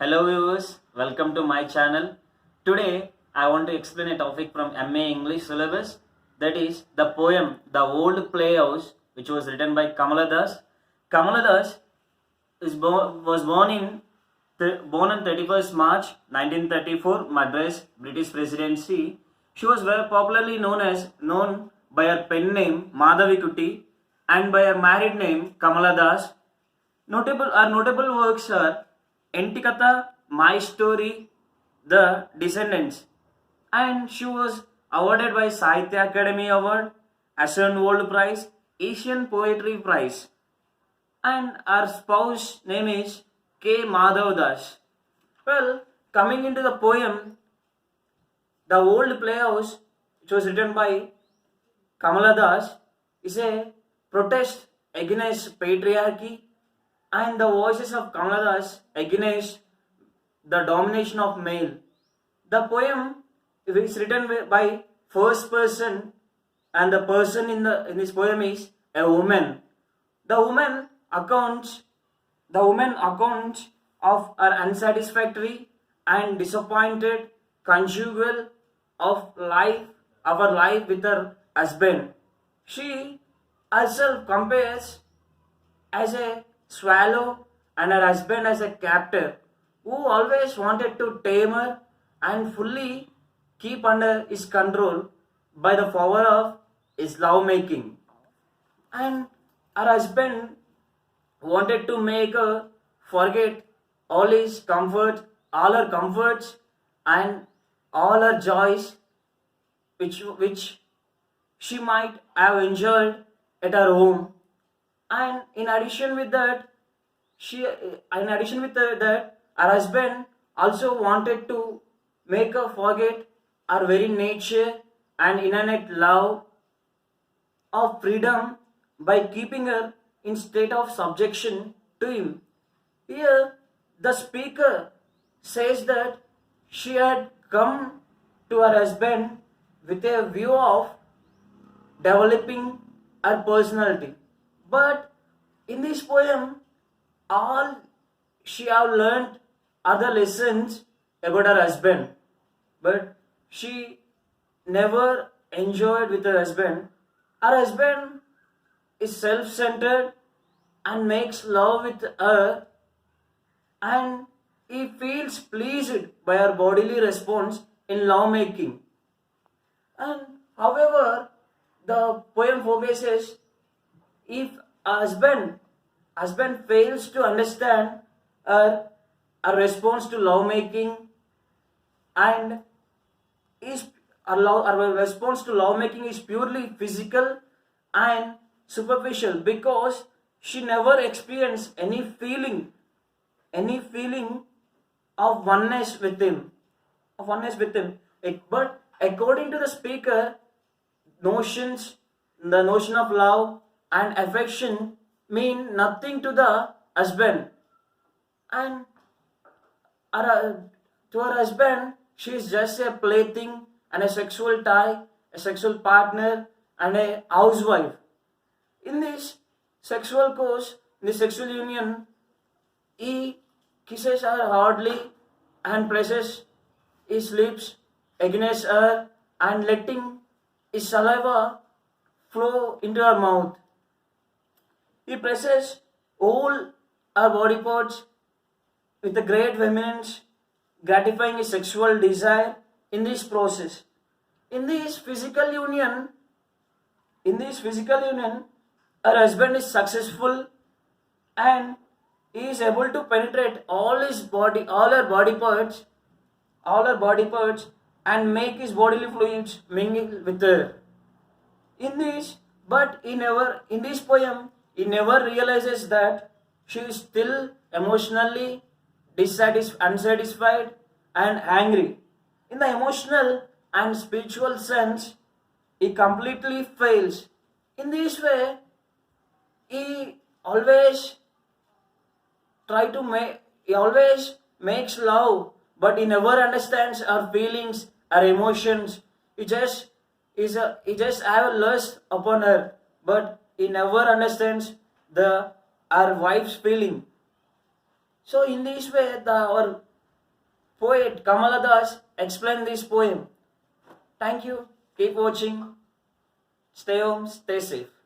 Hello viewers, welcome to my channel. Today I want to explain a topic from MA English syllabus, that is the poem The Old Playhouse, which was written by Kamala Das. Kamala Das was born on 31st March 1934, Madras, British Presidency. She was very popularly known by her pen name Madhavi Kuti and by her married name Kamala Das. Notable works are Entikata, My Story, The Descendants, and she was awarded by Sahitya Academy Award, Asian World Prize, Asian Poetry Prize, and her spouse name is K. Madhav Das. Well, coming into the poem, The Old Playhouse, which was written by Kamala Das, is a protest against patriarchy and the voices of Kamala Das against the domination of male. The poem is written by first person, and the person in this poem is a woman. The woman accounts of her unsatisfactory and disappointed conjugal of our life with her husband. She herself compares as a swallow and her husband as a captor who always wanted to tame her and fully keep under his control by the power of his love making. And her husband wanted to make her forget all her comforts and all her joys which she might have enjoyed at her home. And in addition with that, her husband also wanted to make her forget her very nature and innate love of freedom by keeping her in state of subjection to him. Here, the speaker says that she had come to her husband with a view of developing her personality. But in this poem, all she have learned are the lessons about her husband. But she never enjoyed with her husband. Her husband is self-centered and makes love with her, and he feels pleased by her bodily response in love making. And however, the poem focuses if a husband fails to understand her response to love making, and our response to love making is purely physical and superficial because she never experienced any feeling of oneness with him. But according to the speaker, the notion of love and affection mean nothing to the husband, and to her husband she is just a plaything and a sexual tie, a sexual partner and a housewife. In this sexual union, he kisses her hardly and presses his lips against her and letting his saliva flow into her mouth. He presses all her body parts with a great vehemence, gratifying his sexual desire in this process. In this physical union, her husband is successful and he is able to penetrate all her body parts, and make his bodily fluids mingle with her. In this poem, he never realizes that she is still emotionally unsatisfied and angry. In the emotional and spiritual sense, he completely fails. In this way, he always makes love, but he never understands her feelings, her emotions. He just have a lust upon her, but he never understands our wife's feeling. So in this way, our poet Kamala Das explained this poem. Thank you. Keep watching. Stay home, stay safe.